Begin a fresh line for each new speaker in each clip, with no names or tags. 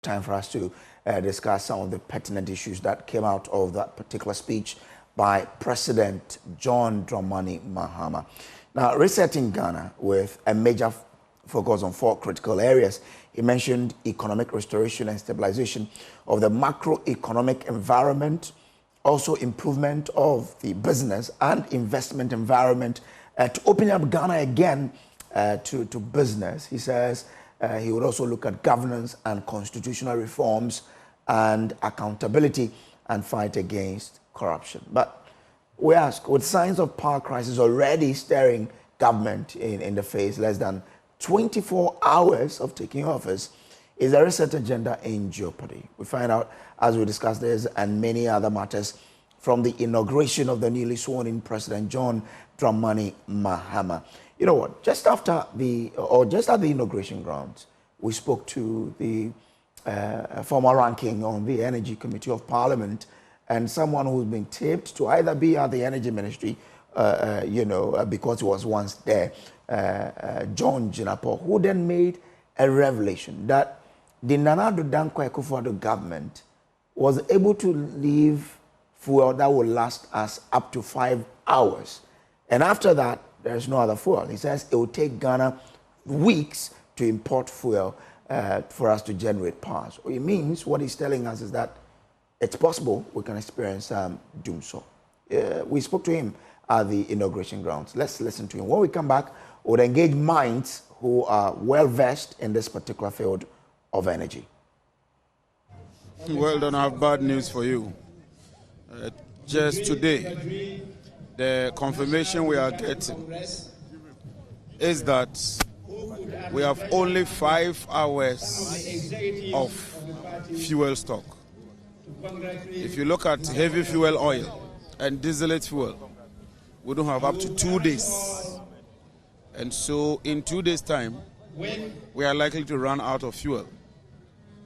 time for us to discuss some of the pertinent issues that came out of that particular speech by President John Dramani Mahama. Now, resetting Ghana with a major focus on 4 critical areas. He mentioned economic restoration and stabilization of the macroeconomic environment, also improvement of the business and investment environment to open up Ghana again to business. He says he would also look at governance and constitutional reforms and accountability and fight against corruption. But we ask, with signs of power crisis already staring government in the face, less than 24 hours of taking office, is the reset agenda in jeopardy? We find out as we discuss this and many other matters from the inauguration of the newly sworn-in President John Dramani Mahama. You know what? Just at the inauguration grounds, we spoke to the former ranking on the Energy Committee of Parliament and someone who's been taped to either be at the Energy Ministry, because he was once there, John Jinapor, who then made a revelation that the Nana Addo Dankwa Akufo-Addo government was able to leave fuel that will last us up to 5 hours. And after that, there's no other fuel. He says it will take Ghana weeks to import fuel for us to generate power. So it means what he's telling us is that it's possible we can experience Dumsor. We spoke to him at the inauguration grounds. Let's listen to him. When we come back, we'll engage minds who are well-versed in this particular field of energy.
Well done. I have bad news for you. Just today, the confirmation we are getting is that we have only 5 hours of fuel stock. If you look at heavy fuel oil and distillate fuel, we don't have up to 2 days. And so in 2 days' time, we are likely to run out of fuel.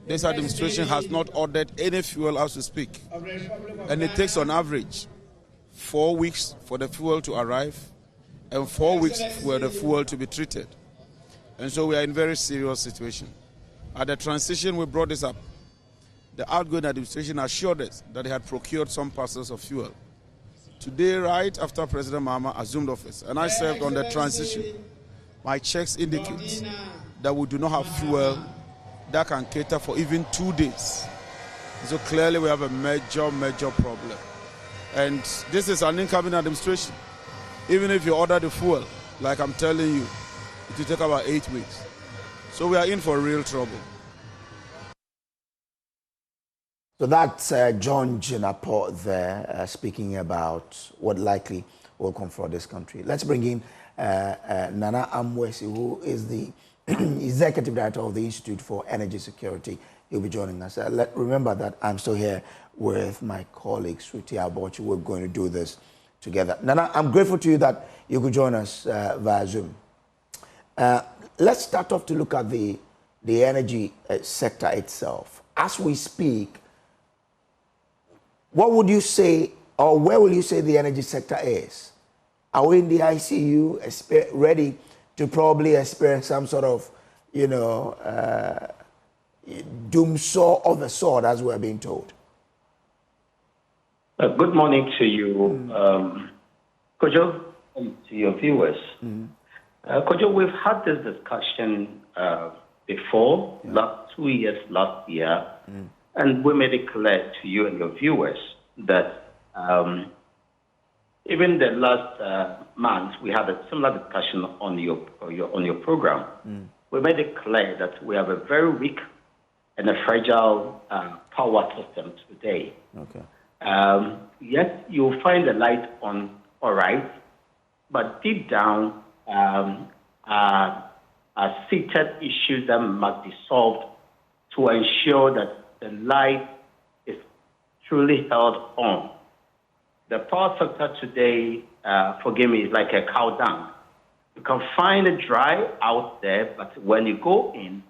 This administration has not ordered any fuel as we speak. And it takes on average 4 weeks for the fuel to arrive and 4 weeks for the fuel to be treated. And so we are in a very serious situation. At the transition, we brought this up. The outgoing administration assured us that they had procured some parcels of fuel. Today, right after President Mahama assumed office, and I served on the transition, my checks indicate that we do not have fuel that can cater for even 2 days. So clearly we have a major problem. And this is an incoming administration. Even if you order the fuel, like I'm telling you, it will take about 8 weeks. So we are in for real trouble.
So that's John Jinapor there speaking about what likely will confront this country. Let's bring in Nana Amwesi, who is the Executive Director of the Institute for Energy Security. He'll be joining us. Remember that I'm still here with my colleague, Sweetie Abochi. We're going to do this together. Nana, I'm grateful to you that you could join us via Zoom. Let's start off to look at the energy sector itself. As we speak, what would you say, or where will you say the energy sector is? Are we in the ICU ready to probably experience some sort of, doomsor of the sort, as we're being told?
Good morning to you, Kojo, and to your viewers. Kojo, we've had this discussion before, last 2 years, last year, and we made it clear to you and your viewers that even the last month, we had a similar discussion on your program. We made it clear that we have a very weak and a fragile power system today.
Okay.
Yes, you'll find the light on, all right, but deep down are seated issues that must be solved to ensure that the light is truly held on. The power sector today, forgive me, is like a cow dung. You can find it dry out there, but when you go in,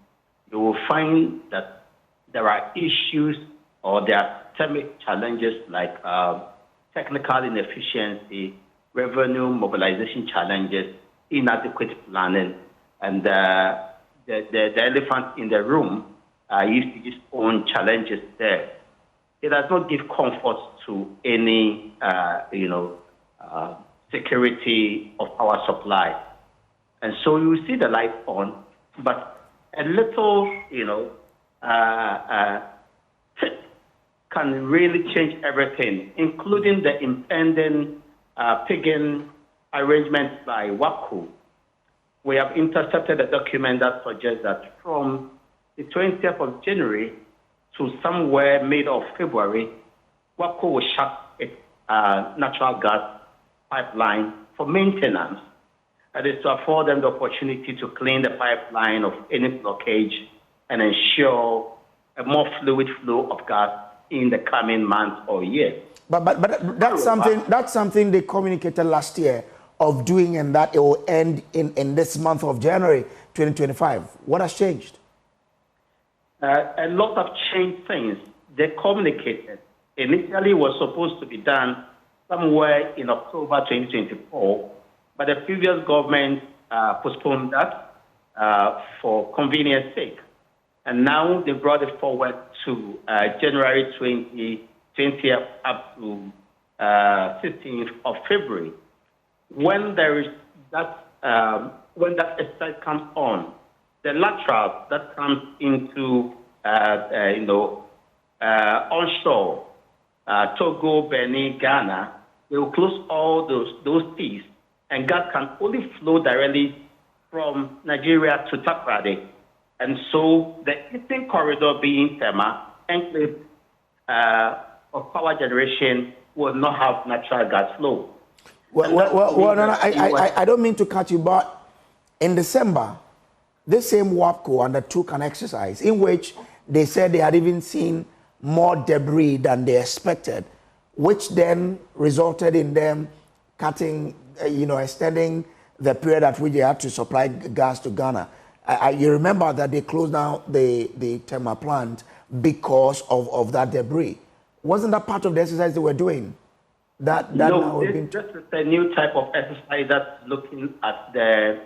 you will find that there are issues or there are systemic challenges like technical inefficiency, revenue mobilization challenges, inadequate planning, and the elephant in the room its own challenges there. It does not give comfort to any, security of our supply. And so you see the light on, but a little, can really change everything, including the impending pigging arrangement by WAPCO. We have intercepted a document that suggests that from the 20th of January to somewhere mid of February, WAPCO will shut its natural gas pipeline for maintenance. That is to afford them the opportunity to clean the pipeline of any blockage and ensure a more fluid flow of gas in the coming months or years.
But that's something they communicated last year of doing, and that it will end in this month of January 2025. What has changed?
A lot of changed things. They communicated. Initially, it was supposed to be done somewhere in October 2024, but the previous government postponed that for convenience sake. And now they brought it forward to January 2020 up to 16th of February. When there is that, when that exercise comes on, the lateral that comes into, onshore, Togo, Benin, Ghana, they will close all those seas, and gas can only flow directly from Nigeria to Takoradi. And so the eastern corridor being Tema, enclave of power generation will not have natural gas flow.
I don't mean to cut you, but in December, this same WAPCO undertook an exercise in which they said they had even seen more debris than they expected, which then resulted in them cutting, extending the period at which they had to supply gas to Ghana. You remember that they closed down the Tema plant because of that debris. Wasn't that part of the exercise they were doing?
No, this is a new type of exercise that's looking at the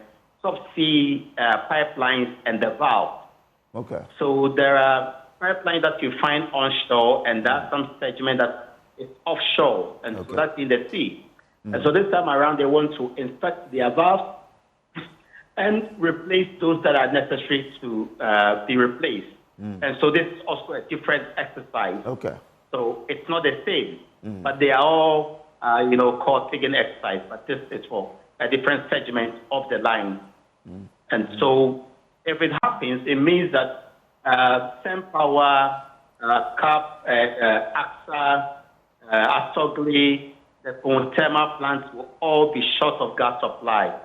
subsea pipelines and the valves.
Okay.
So there are pipelines that you find onshore, and there's some segment that is offshore, and so that's in the sea. And so this time around, they want to inspect the valves and replace those that are necessary to be replaced. And so this is also a different exercise.
Okay.
So it's not the same, but they are all, called pigging exercise, but this is for a different segment of the line. And so if it happens, it means that SemPower, CAP, AXA, Asogli, the Pontema plants will all be short of gas supply.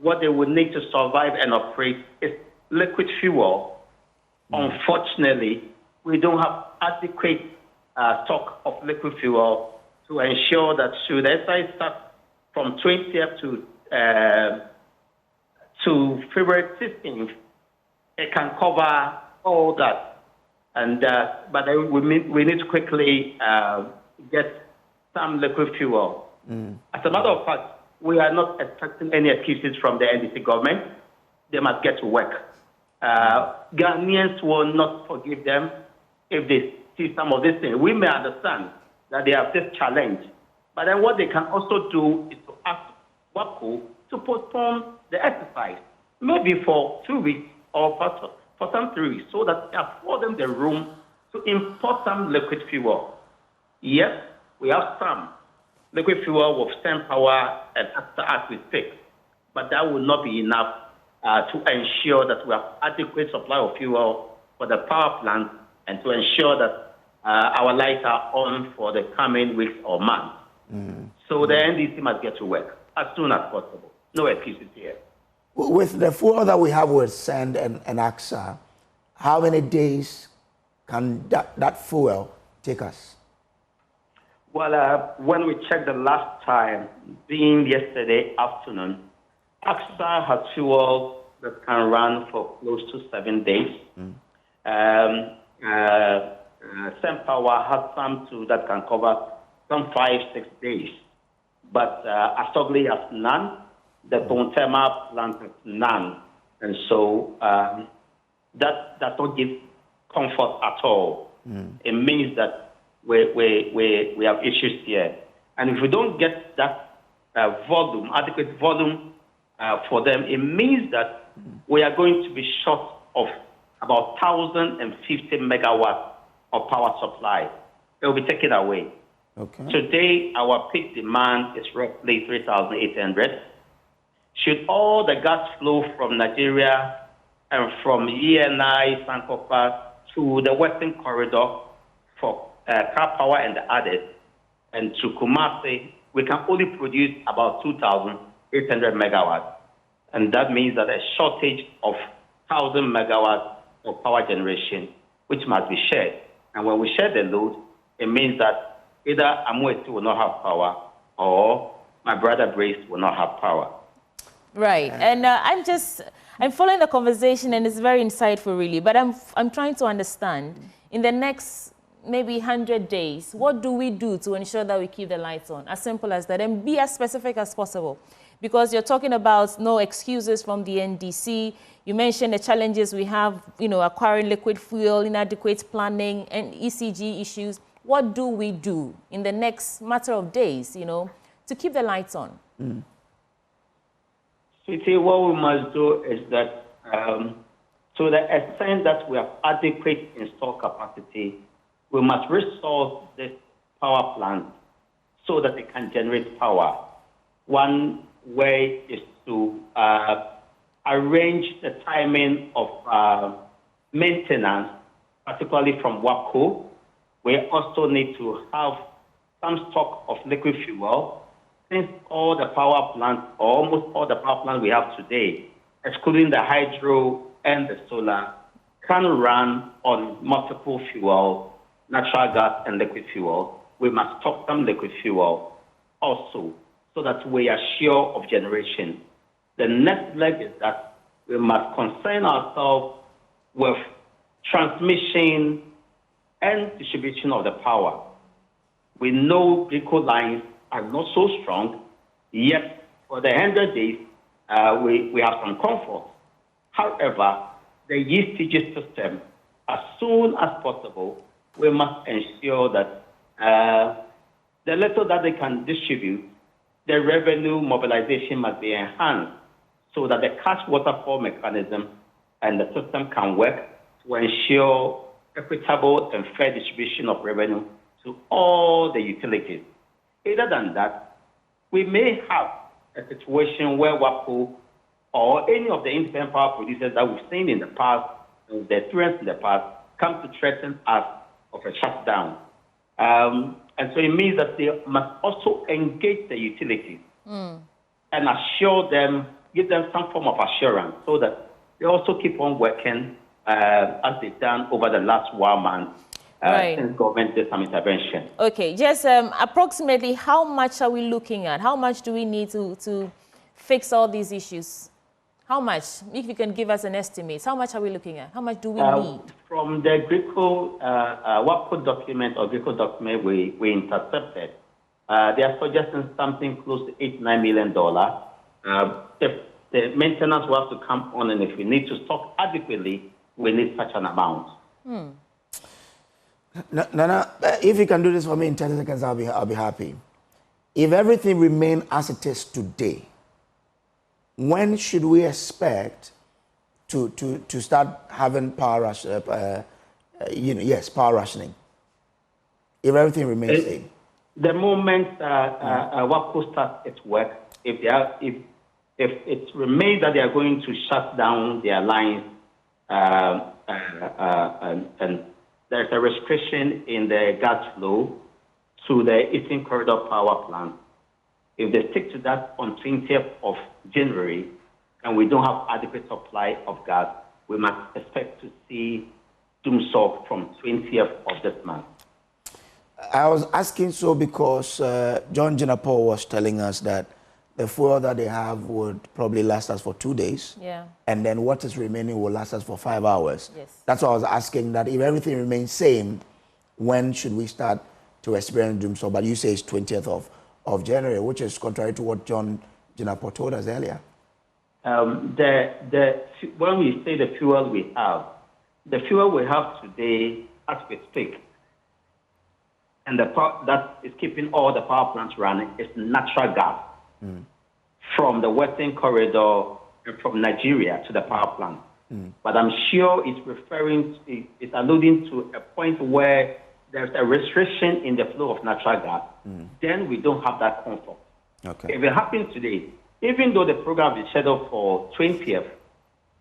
What they would need to survive and operate is liquid fuel. Unfortunately, we don't have adequate stock of liquid fuel to ensure that should the exercise start from 20th to February 15th, it can cover all that. And but we need to quickly get some liquid fuel. As a matter of fact, we are not expecting any excuses from the NDC government. They must get to work. Ghanaians will not forgive them if they see some of these things. We may understand that they have this challenge, but then what they can also do is to ask WAPCO to postpone the exercise, maybe for 2 weeks or for some 3 weeks, so that they afford them the room to import some liquid fuel. Yes, we have some liquid fuel with SemPower and after as we speak, but that will not be enough to ensure that we have adequate supply of fuel for the power plant and to ensure that our lights are on for the coming weeks or months. So the NDC must get to work as soon as possible. No excuses here.
With the fuel that we have with Send and AXA, how many days can that fuel take us?
Well, when we checked the last time, being yesterday afternoon, AXA has fuel that can run for close to 7 days. SemPower has some too that can cover some 5-6 days. But Asogli has none. The Pontema plant has none. And so that does not give comfort at all. It means that we have issues here. And if we don't get that adequate volume for them, it means that we are going to be short of about 1,050 megawatts of power supply. It will be taken away.
Okay.
Today, our peak demand is roughly 3,800. Should all the gas flow from Nigeria and from ENI, Sankofa to the Western Corridor for car power and the others, and to Kumasi, we can only produce about 2,800 megawatts. And that means that a shortage of 1,000 megawatts of power generation, which must be shared. And when we share the load, it means that either Amueti will not have power or my brother Brace will not have power.
Right. And I'm following the conversation, and it's very insightful, really. But I'm trying to understand, in the next maybe 100 days, what do we do to ensure that we keep the lights on? As simple as that, and be as specific as possible. Because you're talking about no excuses from the NDC. You mentioned the challenges we have, acquiring liquid fuel, inadequate planning, and ECG issues. What do we do in the next matter of days, to keep the lights on?
Sweetie, what we must do is that to the extent that we have adequate installed capacity, we must resource this power plant so that it can generate power. One way is to arrange the timing of maintenance, particularly from WAPCO. We also need to have some stock of liquid fuel, since all the power plants, or almost all the power plants we have today, excluding the hydro and the solar, can run on multiple fuel, natural gas and liquid fuel. We must stock some liquid fuel also, so that we are sure of generation. The next leg is that we must concern ourselves with transmission and distribution of the power. We know grid lines are not so strong, yet for the 100 days, we have some comfort. However, the ECG system, as soon as possible, we must ensure that the little that they can distribute, the revenue mobilization must be enhanced so that the cash waterfall mechanism and the system can work to ensure equitable and fair distribution of revenue to all the utilities. Other than that, we may have a situation where WAPCO or any of the independent power producers that we've seen in the past, and the experience in the past, come to threaten us of a shutdown. And so it means that they must also engage the utilities and assure them, give them some form of assurance so that they also keep on working as they've done over the last 1 month since government did some intervention.
Okay, just approximately how much are we looking at? How much do we need to fix all these issues? How much? If you can give us an estimate, how much are we looking at? How much do we need?
From the WAPCO document or GRICO document we intercepted, they are suggesting something close to $8-9 million. If the maintenance will have to come on, and if we need to stock adequately, we need such an amount.
Nana, if you can do this for me in 10 seconds, I'll be happy. If everything remains as it is today, when should we expect to start having power power rationing? If everything remains the same.
The moment WAPCO starts its work, if it remains that they are going to shut down their lines, and there's a restriction in the gas flow to the Eastern Corridor power plant. If they stick to that on 20th of January, and we don't have adequate supply of gas, we must expect to see Dumsor from 20th of this month.
I was asking so because John Jinapor was telling us that the fuel that they have would probably last us for 2 days.
Yeah.
And then what is remaining will last us for 5 hours.
Yes.
That's why I was asking that if everything remains same, when should we start to experience Dumsor? But you say it's 20th of January, which is contrary to what John Jinapor told us earlier.
When we say the fuel we have, The fuel we have today, as we speak, and the part that is keeping all the power plants running is natural gas from the Western Corridor and from Nigeria to the power plant. But I'm sure it's alluding to a point where there's a restriction in the flow of natural gas. Then we don't have that comfort.
Okay.
If it happens today, even though the program is scheduled for 20th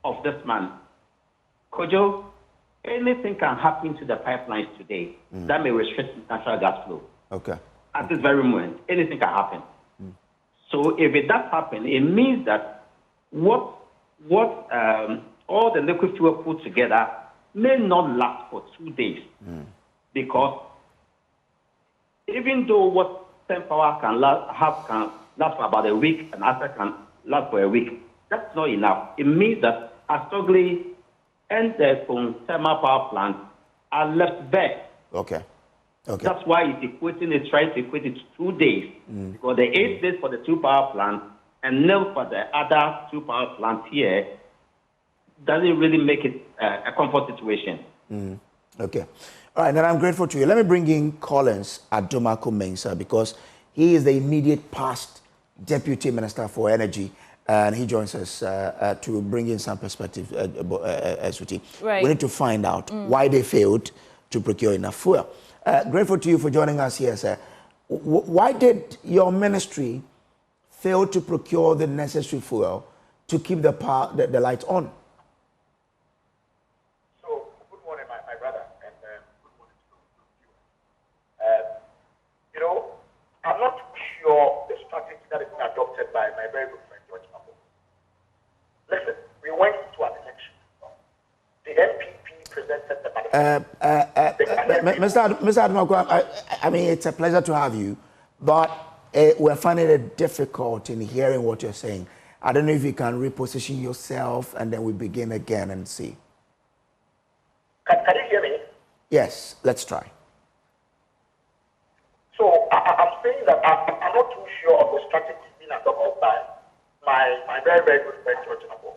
of this month, Kojo, anything can happen to the pipelines today that may restrict natural gas flow.
Okay.
At this very moment, anything can happen. So if it does happen, it means that what all the liquid fuel put together may not last for 2 days, because even though what Ten Power can last for about a week and Asa can last for a week, that's not enough. It means that Astogli and the thermal power plant are left bare.
Okay. Okay.
That's why it's trying to equate it to 2 days. Because the 8 days for the 2 power plants and nil for the other 2 power plants here doesn't really make it a comfort situation.
Okay. All right, and I'm grateful to you. Let me bring in Collins Adomako-Mensah, because he is the immediate past Deputy Minister for Energy, and he joins us to bring in some perspective.
Right.
We need to find out why they failed to procure enough fuel. Grateful to you for joining us here, sir. Why did your ministry fail to procure the necessary fuel to keep the power, the lights on?
So, good morning, my brother, and good morning to you. I'm not sure the strategy that is being adopted by my very good friend, George Jinapor. Listen, we went to an election. The MPP presented the
Mr. Adomako, I mean, it's a pleasure to have you, but we're finding it difficult in hearing what you're saying. I don't know if you can reposition yourself and then we begin again and see.
Can you hear me?
Yes, let's try.
So I'm saying that I'm not too sure of the strategy being adopted by my very, very good friend, George Jinapor.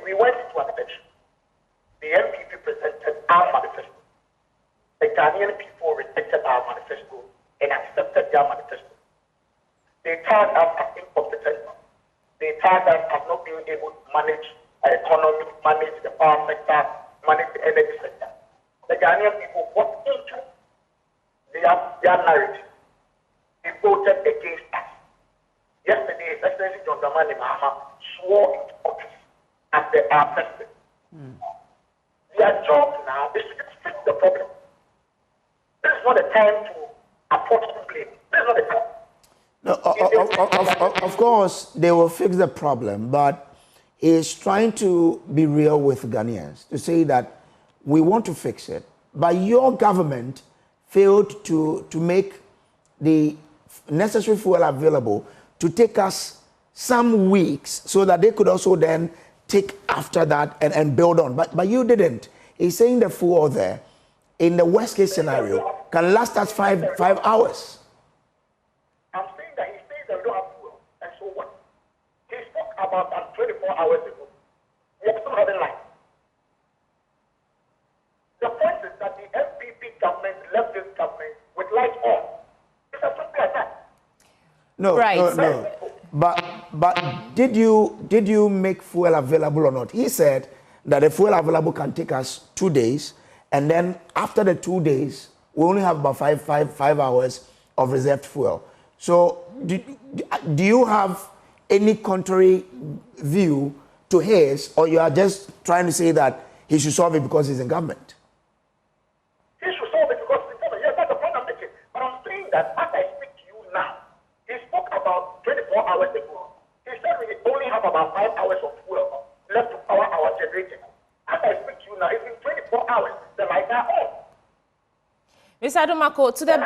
We went into an election. The MPP presented our manifesto. The Ghanaian people rejected our manifesto and accepted their manifesto. They tagged us as incompetent. They tagged us as not being able to manage our economy, manage the power sector, manage the energy sector. The Ghanaian people bought into their narrative. They voted against us. Yesterday, His Excellency John Dramani Mahama swore into office as our president. Their job now is to fix the problem. This is not the time to approach the blame. This is not the time.
No, of course, they will fix the problem, but he's trying to be real with Ghanaians to say that we want to fix it, but your government failed to make the necessary fuel available to take us some weeks so that they could also then take after that and build on. But you didn't. He's saying the fuel there, in the worst case scenario, can last us five hours.
I'm saying that he says that we don't have fuel. And so what? He spoke about that 24 hours ago. We are still having light. The point is that the MPP government left this government with lights on. It's as simple as that.
No,
Right.
no. But did you make fuel available or not? He said that the fuel available can take us 2 days, and then after the 2 days, we only have about five hours of reserved fuel. So do you have any contrary view to his, or you are just trying to say that he should solve it because he's in government?
He should solve it because he's in government. Yes, that's the point I'm making. But I'm saying that as I speak to you now, he spoke about 24 hours ago. He said we only have about 5 hours of fuel left to power our generator. As I speak to you now, it's been 24 hours. The lights are on.
Mr. Adomako, to the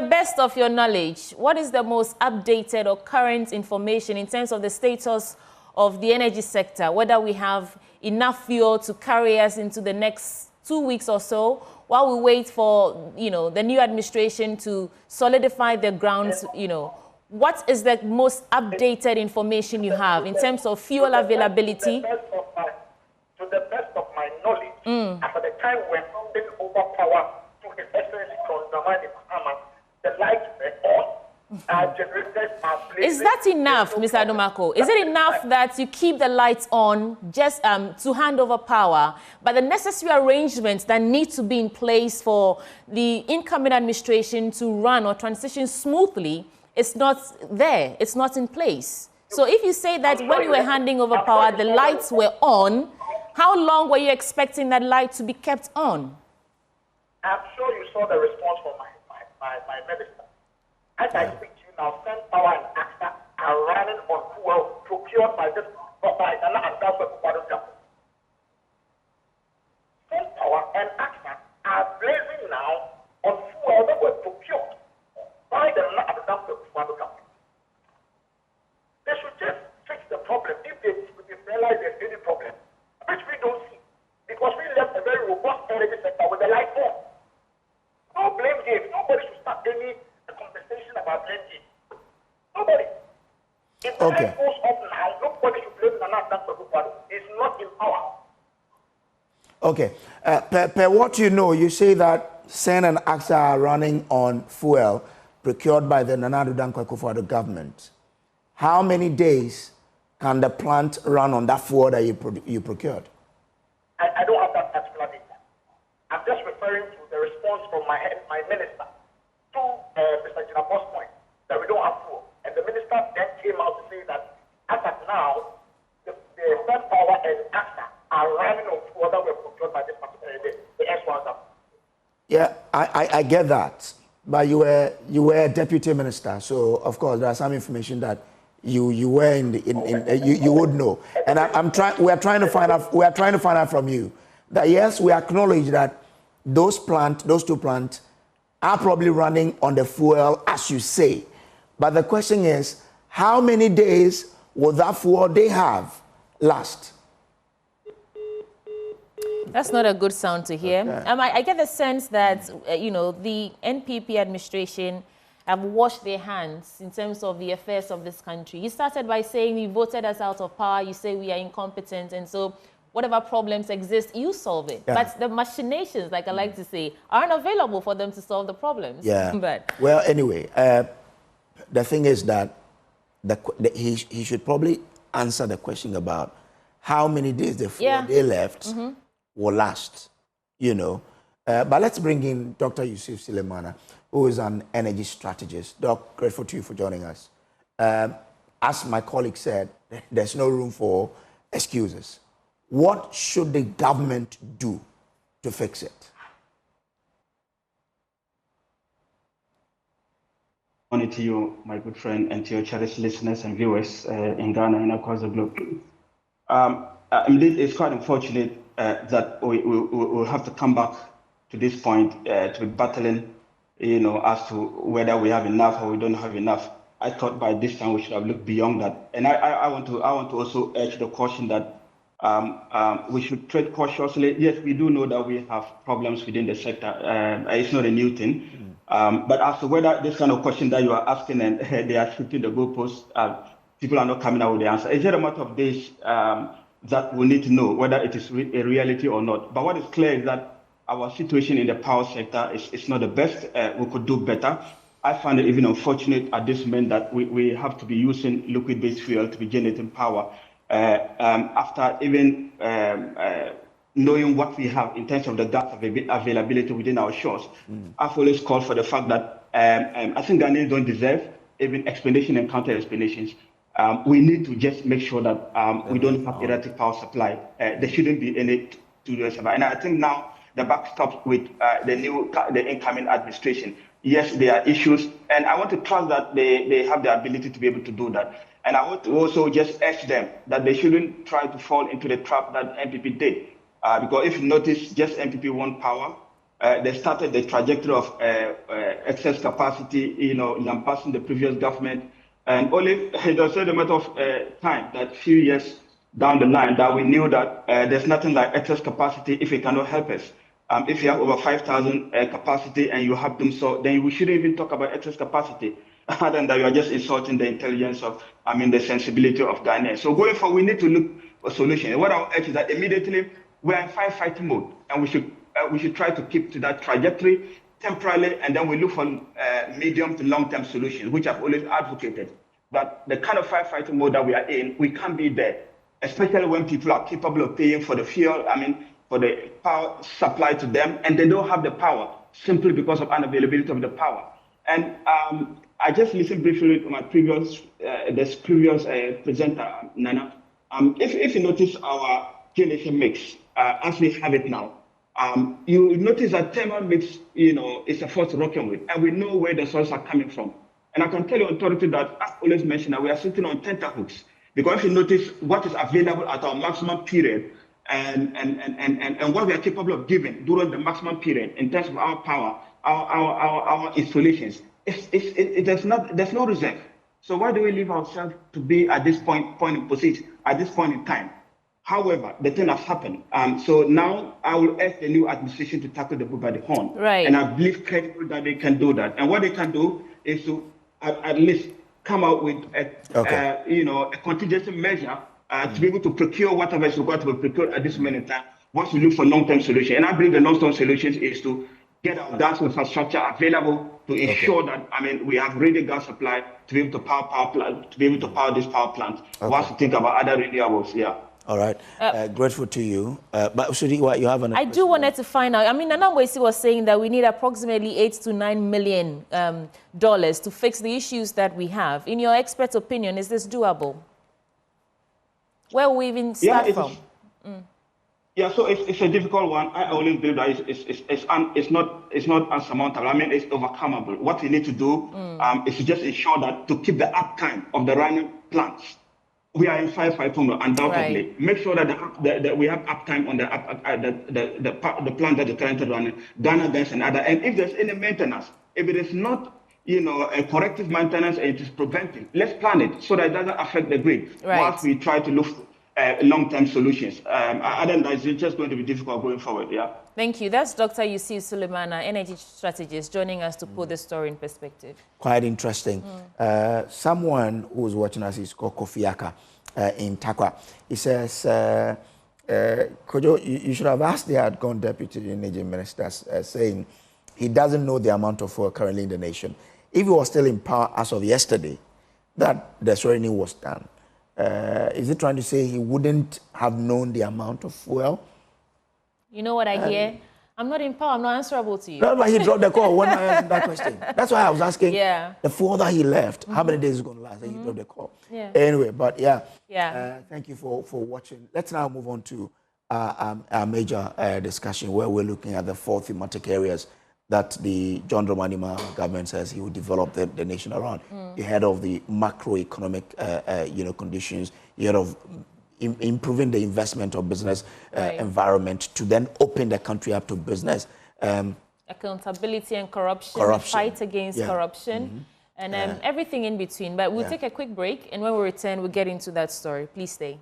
best of your knowledge, what is the most updated or current information in terms of the status of the energy sector? Whether we have enough fuel to carry us into the next 2 weeks or so, while we wait for the new administration to solidify the grounds, what is the most updated information you have in terms of fuel availability?
To the best of my knowledge, at the time when handing over power to His Excellency John Dramani Mahama, the lights were on.
Is that enough, Mr. Adomako? Is it enough that you keep the lights on just to hand over power, but the necessary arrangements that need to be in place for the incoming administration to run or transition smoothly is not there, it's not in place? So if you say that when you were handing over power, the lights were on, how long were you expecting that light to be kept on?
I'm sure you saw the response from my minister. As I speak to you now, Power and AXA are running on fuel procured by this by the Akufo-Addo government. Power and AXA are blazing now on fuel that were procured by the Akufo-Addo government. They should just fix the problem if they realize there's any problem, which we don't see, because we left a very robust energy sector with the light on. No blame game. Nobody should start any conversation about blame game. Nobody. If the light goes up now, nobody should blame Nana Akufo-Addo. He's not in power.
Okay. Per what you know, you say that SEN and AXA are running on fuel procured by the Nana Akufo-Addo government. How many days can the plant run on that fuel that you procured?
I don't have that particular data. I'm just referring to the response from my minister to Mr. Jinapor's point that we don't have fuel. And the minister then came out to say that as of now, the Power and AXA are running on fuel that were procured by this particular the S1.
Yeah, I get that. But you were a deputy minister, so of course there's some information that you were you would know. And we are trying to find out from you that yes, we acknowledge that those two plants are probably running on the fuel as you say. But the question is, how many days will that fuel they have last?
That's not a good sound to hear.
Okay.
I get the sense that, the NPP administration have washed their hands in terms of the affairs of this country. You started by saying we voted us out of power, you say we are incompetent, and so whatever problems exist, you solve it. Yeah. But the machinations, like I like to say, aren't available for them to solve the problems.
Yeah.
But
well, anyway, the thing is that he should probably answer the question about how many days the fuel they left will last, But let's bring in Dr. Yusuf Sulemana, who is an energy strategist. Doc, grateful to you for joining us. As my colleague said, there's no room for excuses. What should the government do to fix it?
Morning to you, my good friend, and to your cherished listeners and viewers in Ghana and across the globe. Indeed, it's quite unfortunate that we will have to come back to this point to be battling, as to whether we have enough or we don't have enough. I thought by this time we should have looked beyond that. And I want to also urge the caution that we should tread cautiously. Yes, we do know that we have problems within the sector. It's not a new thing. But as to whether this kind of question that you are asking and they are shooting the goalposts, people are not coming out with the answer. It's just a matter of days that we need to know whether it is a reality or not. But what is clear is that our situation in the power sector is not the best. We could do better. I find it even unfortunate at this moment that we have to be using liquid-based fuel to be generating power after even knowing what we have in terms of the gas availability within our shores. I've always called for the fact that I think Ghanaians don't deserve even explanation and counter-explanations. We need to just make sure that we don't have erratic power supply. There shouldn't be any to do survive. And I think now the backstop with the incoming administration. Yes, there are issues, and I want to trust that they have the ability to be able to do that. And I want to also just urge them that they shouldn't try to fall into the trap that NPP did. Because if you notice, just NPP won power. They started the trajectory of excess capacity, lambasting the previous government. And only it was a matter of time, that few years down the line, that we knew that there's nothing like excess capacity if it cannot help us. If you have over 5,000 capacity and you have Dumsor, then we shouldn't even talk about excess capacity. Other than that, you are just insulting the intelligence of, the sensibility of Ghanaians. So going forward, we need to look for solutions. And what I will urge is that immediately we are in firefighting mode, and we should try to keep to that trajectory temporarily, and then we look for medium to long-term solutions, which I've always advocated. But the kind of firefighting mode that we are in, we can't be there, especially when people are capable of paying for the fuel, for the power supply to them, and they don't have the power simply because of unavailability of the power. And I just listened briefly to my previous presenter, Nana. If you notice our generation mix as we have it now, you notice that thermal mix, is a force to reckon with, and we know where the sources are coming from. And I can tell you authority that, as always mentioned, that we are sitting on tenterhooks, because if you notice what is available at our maximum period and what we are capable of giving during the maximum period in terms of our power, our installations, there's no reserve. So why do we leave ourselves to be at this point in position, at this point in time? However, the thing has happened. So now I will ask the new administration to tackle the bull by the horn.
Right.
And I believe credible that they can do that. And what they can do is to at least come out with a contingency measure to be able to procure whatever is required to be procured at this moment in time once we look for long-term solution. And I believe the long-term solutions is to get our gas infrastructure available to ensure that we have ready gas supply to be able to power this power plant. Once we think about other renewables,
All right. Grateful to you. But Sudi, you have an
I do wanted to find out. Nanamwesi was saying that we need approximately $8 to $9 million to fix the issues that we have. In your expert opinion, is this doable? Where will we even start from?
Yeah, so it's a difficult one. I only believe that it's not unsurmountable. It's overcomable. What we need to do is to just ensure that to keep the uptime of the running plants. We are in firefighting mode, undoubtedly.
Right.
Make sure that we have uptime on the plant that is currently running, Ghana Gas and other. And if there's any maintenance, if it is not a corrective maintenance and it is preventive, let's plan it so that it doesn't affect the grid.
Right.
Whilst we try to look long-term solutions. Other than that, it's just going to be difficult going forward.
Thank you. That's Dr. Yusuf Sulemana, energy strategist, joining us to put the story in perspective.
Quite interesting. Someone who's watching us is called Kofiaka in Takwa. He says, Kojo, you should have asked the outgoing deputy energy minister, saying he doesn't know the amount of fuel currently in the nation. If he was still in power as of yesterday, that the swearing was done. Is he trying to say he wouldn't have known the amount of fuel?
You know what I hear? I'm not in power. I'm not answerable to you.
No, but he dropped the call when I answered that question. That's why I was asking the fuel that he left, how many days is going to last? And he dropped the call. Anyway, but thank you for watching. Let's now move on to our major discussion where we're looking at the 4 thematic areas that the John Dramani Mahama government says he will develop the nation around. Ahead of the macroeconomic conditions, ahead of improving the investment or business environment to then open the country up to business.
Accountability and corruption. Fight against corruption, and everything in between. But we'll take a quick break, and when we return, we'll get into that story. Please stay.